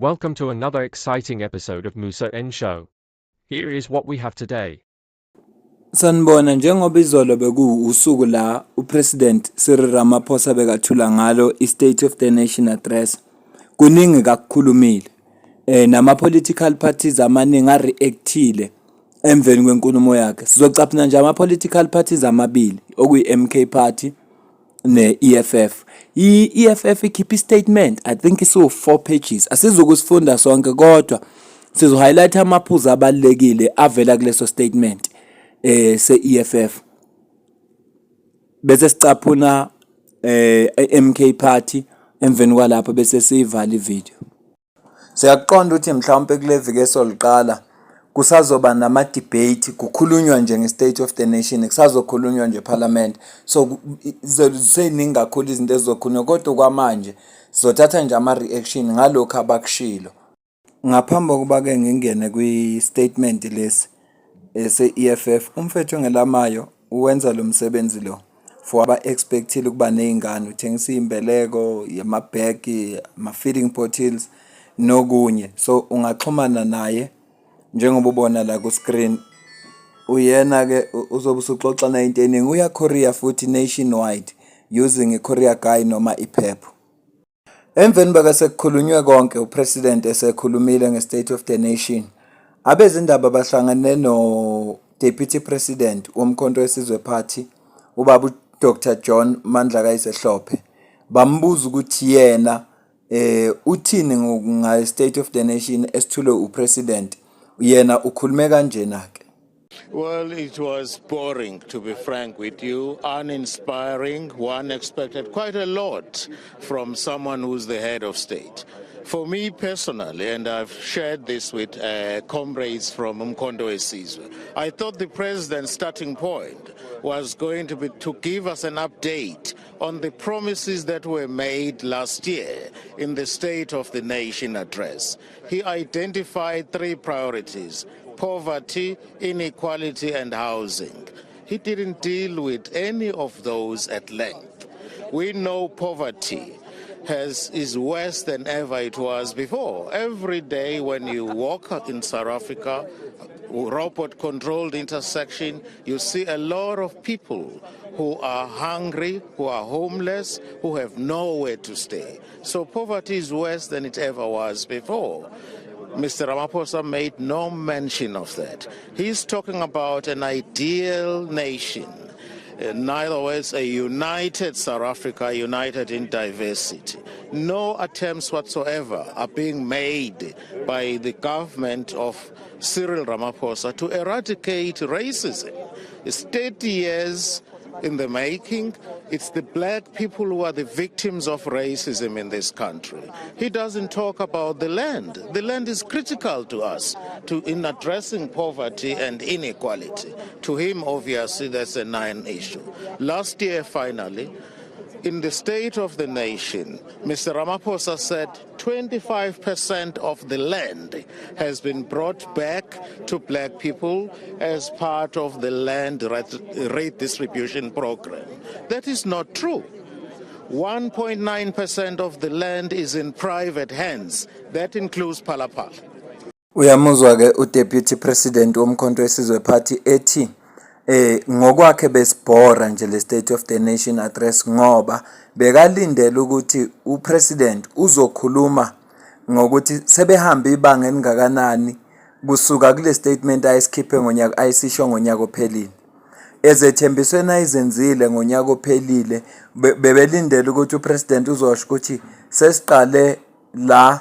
Welcome to another exciting episode of Musa N Show. Here is what we have today. Sanibona, njengoba izolo bekuwusuku la uPresident Cyril Ramaphosa bekathula ngalo iState of the Nation address. Kuningi kakukhulumile. Nama-political parties amaningi areactile emveni kwenkulumo yakhe. Sizocaphuna nje ama-political parties amabili, okuyi-MK Party ne-EFF. I-EFF ikhipha istatement, I think isiwu-4 pages. Asizukusifunda sonke kodwa sizo-highlight amaphuzu abalulekile avela kuleso statement se-EFF. Bese sicaphuna MK Party emveni kwalapho bese siyivala ivideo. Siyaqonda ukuthi mhlawumbe kule viki esoliqala kusazoba nama-debate, kukhulunywa nje nge-State of the Nation, kusazokhulunywa nje eParliament. So seningi kakhulu izinto ezizokhulunywa kodwa kwamanje sizothatha nje ama-reaction ngalokho abakushilo. Ngaphambi kokuba-ke ngingene kwi-statement lesi se-EFF, umfethu ongelamayo uwenza lo msebenzi lo for aba-expectile ukuba ney'ngane, uthengisa iy'mbeleko, amabhegi, ama-feeding bottles nokunye. So ungaxhumana naye njengoba ubona la ku-screen. Uyena-ke uzobe usuxoxa nayinto eningi. Uya-courier futhi nationwide using i-courier guy noma iPep. Emveni baka sekukhulunywe konke, uPresident esekhulumile nge-State of the Nation, abezindaba bahlangane no-Deputy President womkhonto wesizwe party, ubaba Dr. John Mandla Kayisehlophe. Bambuza ukuthi yena uthini nge-State of the Nation esithulwe uPresident. Yena ukhulume kanjena-ke. Well, it was boring, to be frank with you, uninspiring. One expected quite a lot from someone who's the head of state. For me personally, and I've shared this with comrades from Umkhonto Wesizwe, I thought the president's starting point was going to be to give us an update on the promises that were made last year in the State of the Nation address. He identified 3 priorities: poverty, inequality, and housing. He didn't deal with any of those at length. We know poverty is worse than ever it was before. Every day when you walk in South Africa, robot-controlled intersection, you see a lot of people who are hungry, who are homeless, who have nowhere to stay. So poverty is worse than it ever was before. Mr. Ramaphosa made no mention of that. He's talking about an ideal nation. In other words, a united South Africa, united in diversity. No attempts whatsoever are being made by the government of Cyril Ramaphosa to eradicate racism. It's 30 years in the making. It's the black people who are the victims of racism in this country. He doesn't talk about the land. The land is critical to us in addressing poverty and inequality. To him, obviously, that's a non-issue. Last year, finally, in the State of the Nation, Mr. Ramaphosa said 25% of the land has been brought back to black people as part of the land redistribution program. That is not true. 1.9% of the land is in private hands. That includes Phalaphala. Uyamuzwa-ke uDeputy President womkhonto wesizwe party ethi ngokwakhe besibhora nje le State of the Nation address ngoba bekalindele ukuthi uPresident uzokhuluma ngokuthi sebehamba ibanga elingakanani kusuka kule statement ayisikhiphe ngonyaka ayisisho ngonyaka ophelile. Ezethembiswe nayizenzile ngonyaka ophelile bebelindele ukuthi uPresident uzosho ukuthi sesiqale la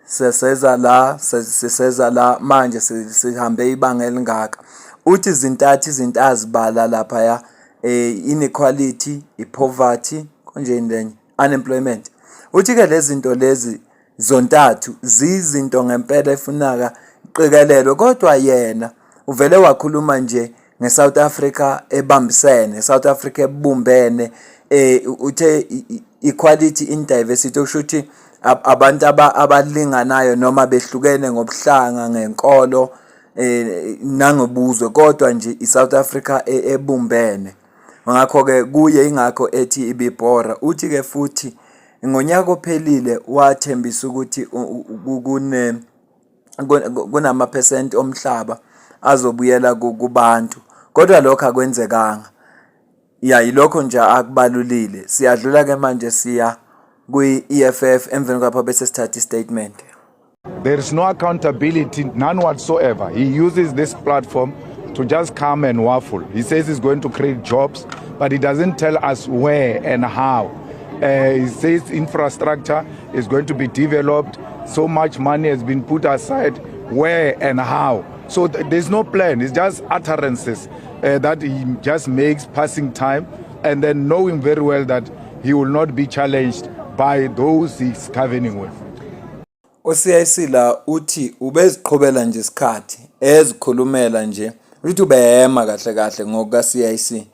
seseza la manje sihambe ibanga elingaka. Uthi izinto azibala lapha ya inequality, ipoverty, konjeni lenye, unemployment. Uthi ke lezi zinto lezi zontathu zizinto ngempela efunaka iqikelelo, kodwa yena uvele wakhuluma nje ngeSouth Africa ebambisene, South Africa ebumbene. Uthe equality in diversity, okusho ukuthi abantu abalinganayo noma behlukene ngobuhlanga, ngenkolo, nangobuzwe, kodwa nje iSouth Africa ebumbene. Ngakho ke kuye ingakho ethi ibibhora. Uthi ke futhi ngonyaka ophelile wathembisa ukuthi kunama-percent omhlaba azobuyela kubantu, kodwa lokho akwenzekanga. Yilokho nje akubalulile. Siyadlula-ke manje siya kwi-EFF emveni kwapho bese sithatha istatement. There is no accountability, none whatsoever. He uses this platform to just come and waffle. He says he's going to create jobs, but he doesn't tell us where and how. He says infrastructure is going to be developed. So much money has been put aside. Where and how? So there's no plan. It's just utterances that he just makes passing time, and then knowing very well that he will not be challenged by those he's governing with. UCIC la uthi ubeziqhubela nje isikhathi ezikhulumela nje uthi ubehema kahle ngokuka CIC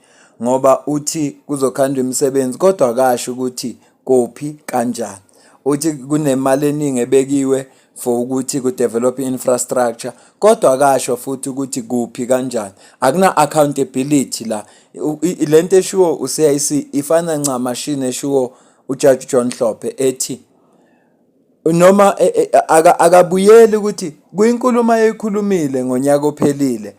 ngoba uthi kuzokhandwa imisebenzi kodwa akasho ukuthi kophi kanjani. Uthi kunemali eningi ebekiwe for ukuthi ku develop infrastructure kodwa akasho futhi ukuthi kuphi kanjani. Akuna accountability la. Lento eshuwo uCIC ifana ncama machine eshuwo uJudge John Hlophe ethi noma akabuyeli ukuthi kuyinkulumo ayikhulumile ngonyaka ophelile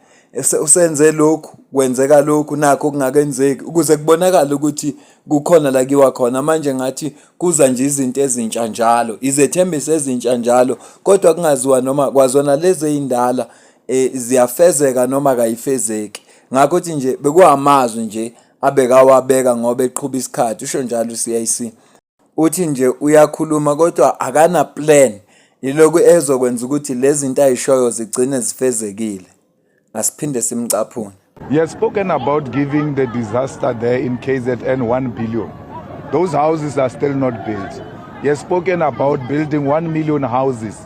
usenze lokhu kwenzeka lokhu nakho kungakenzeki ukuze kubonakala ukuthi kukhona la kiwa khona. Manje ngathi kuza nje izinto ezintsha njalo, izethembiso ezintsha njalo, kodwa kungaziwa noma kwazona lezi ezindala ziyafezeka noma kayifezeki. Ngakho ukuthi nje bekuhamazwe nje abekawabeka ngoba eqhubha isikhathi. Usho njalo uCIC uthi nje uyakhuluma kodwa akana plan yiloko ezokwenza ukuthi lezi zinto ayishoyo zigcine zifezekile. Asiphinde simcaphune. He has spoken about giving the disaster there in KZN 1 billion. Those houses are still not built. He has spoken about building 1 million houses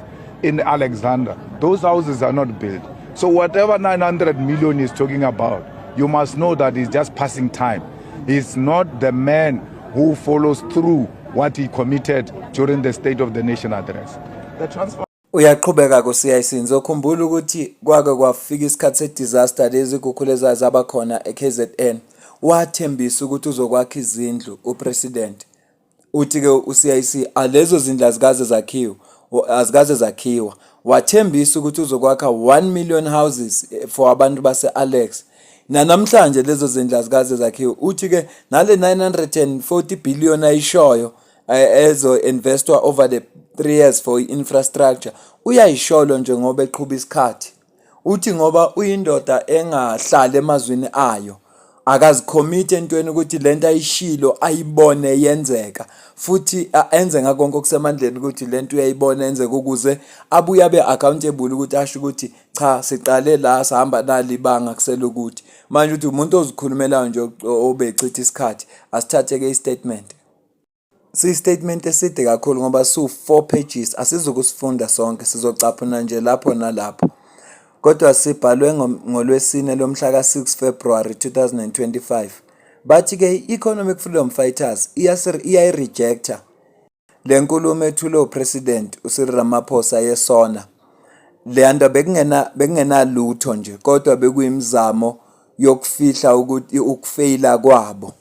in Alexander. Those houses are not built. So whatever 900 million is talking about, you must know that he's just passing time. He's not the man who follows through what he committed during the State of the Nation address. The transfer Uyaqhubeka ku-CIC ngizokhumbula ukuthi kwake kwafika isikhathi se-disaster lezi kukhulezayo zabakhona e-KZN wathembisa ukuthi uzokwakha izindlu upresident. Uthi-ke u-CIC alezo zindlu azikaze zakhiwa. Wathembisa ukuthi uzokwakha 1 million houses for abantu base-Alex. Namhlanje lezo zindlu azikaze zakhiwa. Uthi-ke nale 940 billion ayishoyo ezo investwa over the 3 years for infrastructure uyayisholo nje ngoba eqhubha isikhathi. Uthi ngoba uyindoda engahlala emazweni ayo akazicommit entweni ukuthi lento ayishilo ayibone yenzeka futhi enze ngakho konke okusemandleni ukuthi lento uyayibona yenzeka ukuze abuye abe accountable ukuthi asho ukuthi cha siqale la sihamba nalibanga kusela ukuthi manje uthi umuntu ozikhulumelayo nje obechitha isikhathi asithathe ke istatement. Si-statement eside kakhulu ngoba su 4 pages asizokusifunda sonke sizocaphuna nje lapho nalapho. Kodwa sibhalwe ngolwesine lomhla ka6 February 2025. Bathi ke economic freedom fighters iyayirejecta lenkulumo ethule upresident uCyril Ramaphosa yesona. Leanda bekungena lutho nje kodwa bekuyimizamo yokufihla ukuthi ukufeyila kwabo.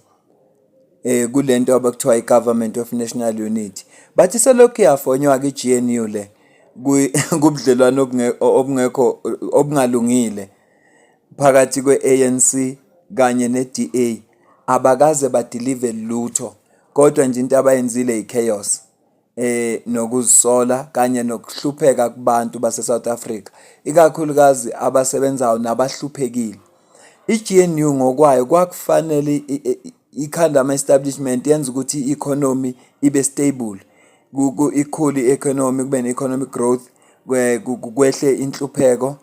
Kulento abakuthiwa i-Government of National Unity. Bathi selokhu yafonywa ke-GNU le kubudlelwano obungalungile phakathi kwe-ANC kanye ne-DA abakaze badeliver lutho kodwa nje into abayenzile i-chaos nokuzisola kanye nokuhlupheka kubantu base-South Africa ikakhulukazi abasebenzayo nabahluphekile. I-GNU ngokwayo kwakufanele ikhanda ama-establishment yenza ukuthi i-economy ibe stable, ikhuli i-economy kube ne-economic growth, kwehle inhlupheko,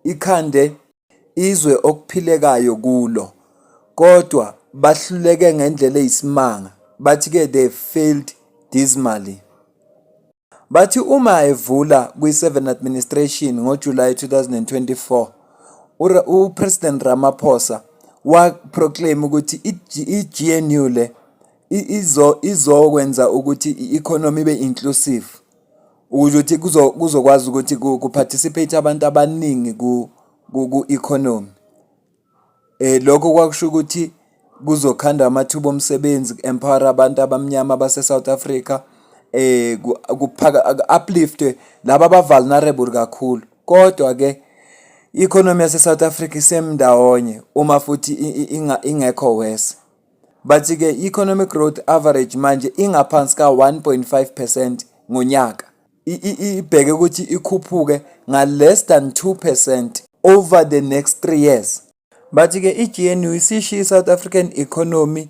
ikhande izwe okuphilekayo kulo. Kodwa bahluleke ngendlela eyisimanga. Bathi-ke they failed dismally. Bathi uma evula kwi-7 administration ngoJuly 2024 uPresident Ramaphosa waproclaim ukuthi i-GNU le izokwenza ukuthi i-economy ibe inclusive ukuthi kuzokwazi ukuthi kuparticipate abantu abaningi ku-economy. Lokho kwakusho ukuthi kuzokhanda amathuba omsebenzi, empower abantu abamnyama base South Africa, uplift laba vulnerable kakhulu. Kodwa ke economy yase South Africa isemndawonye uma futhi ingekho worse. Bathi ke economic growth average manje ingaphansi ka 1.5% ngonyaka. Ibheke ukuthi ikhuphuke nga less than 2% over the next 3 years. Bathi ke iGNU isishiya South African economy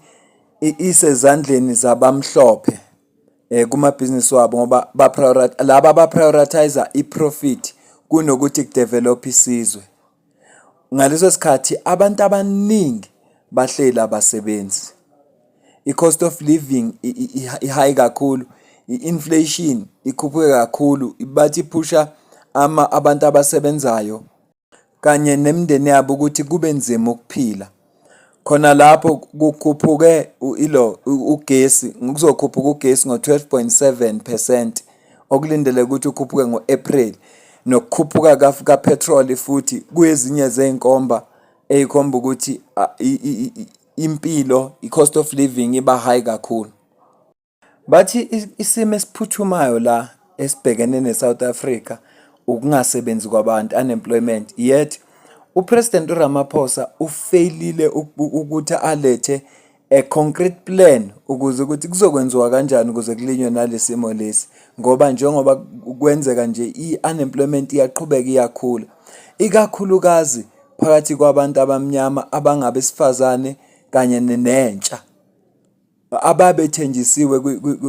isezandleni zabamhlophe kuma business wabo ngoba laba ba prioritize iprofit kunokuthi kudevelop isizwe. Ngaleso sikhathi abantu abaningi bahleli abasebenzi. I-cost of living high kakhulu, i-inflation ikhuphuke kakhulu, bathi iphusha abantu abasebenzayo kanye nemindeni yabo ukuthi kube nzima ukuphila. Khona lapho kukhuphuke ugesi, kuzokhuphuka ugesi ngo-12.7%, okulindele ukuthi ukhuphuke ngo-April, nokukhuphuka kapetrol futhi kuyezinye zeinkomba ezikhomba ukuthi impilo, i-cost of living iba high kakhulu. Bathi isimo esiphuthumayo la esibhekene neSouth Africa ukungasebenzi kwabantu, unemployment, yet uPresident Ramaphosa ufailile ukuthi alethe a concrete plan ukuze ukuthi kuzokwenziwa kanjani ukuze kulinywe nalesimo lesi, ngoba njengoba kwenzeka nje i-unemployment iyaqhubeka iyakhula, ikakhulukazi phakathi kwabantu abamnyama, abangabesifazane kanye nentsha ababethenjisiwe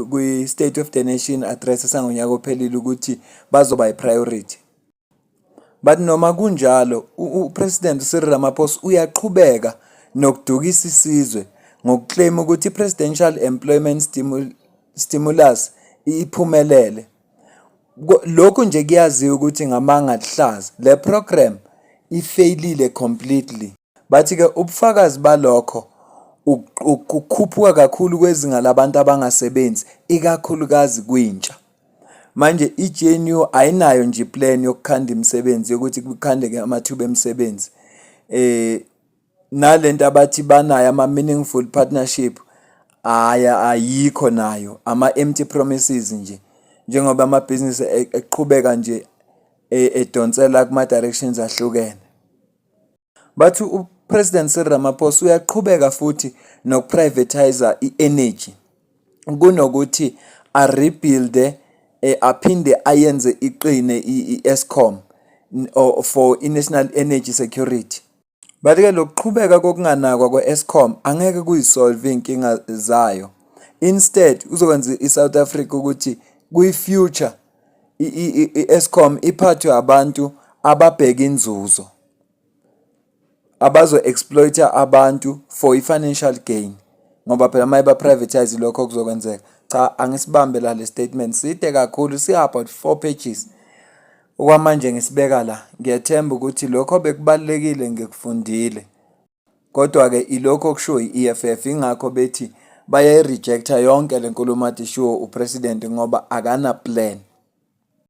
kwi-State of the Nation address sangonyaka ophelile ukuthi bazoba i-priority. But noma kunjalo uPresident Cyril Ramaphosa uyaqhubeka nokudukisa isizwe ngokuclaim ukuthi i-Presidential Employment Stimulus iphumelele. Lokhu nje kuyaziwa ukuthi ngamanga hlaza le program ifailile completely. Bathi ke ubufakazi balokho ukukhuphuka kakhulu kwezinga labantu abangasebenzi, ikakhulukazi kwintsha. Manje iGNU ayinayo nje plan yokukhanda imisebenzi yokuthi kukhandeke amathuba emisebenzi. Nalento abathi banayo ama-meaningful partnership ayikho nayo, ama-empty promises nje, njengoba amabhizinisi eqhubeka nje edonsela kuma-directions ahlukene. Bathi uPresident Cyril Ramaphosa uyaqhubeka futhi nokuprivatize i-energy kunokuthi rebuild aphinde ayenze iqine i-Eskom for i-national energy security. Bathi ke lokuqhubeka kokunganakwa kwe-Eskom angeke kuyisolve inkinga zayo. Instead uzokwenza iSouth Africa ukuthi kuyi-future i-Eskom iphathwe abantu ababheka inzuzo, abazo-exploiter abantu for i-financial gain, ngoba phela uma iba-privatize lokho kuzokwenzeka. Cha, angisibambe la le statement side kakhulu, si-about 4 pages. Okwamanje ngisibeka la, ngiyathemba ukuthi lokho bekubalulekile ngikufundile. Kodwa-ke ilokho okushiwo i-EFF, ingakho bethi bayayi-rejecta yonke le nkulumo athi ishiwo uPresident ngoba akana plan.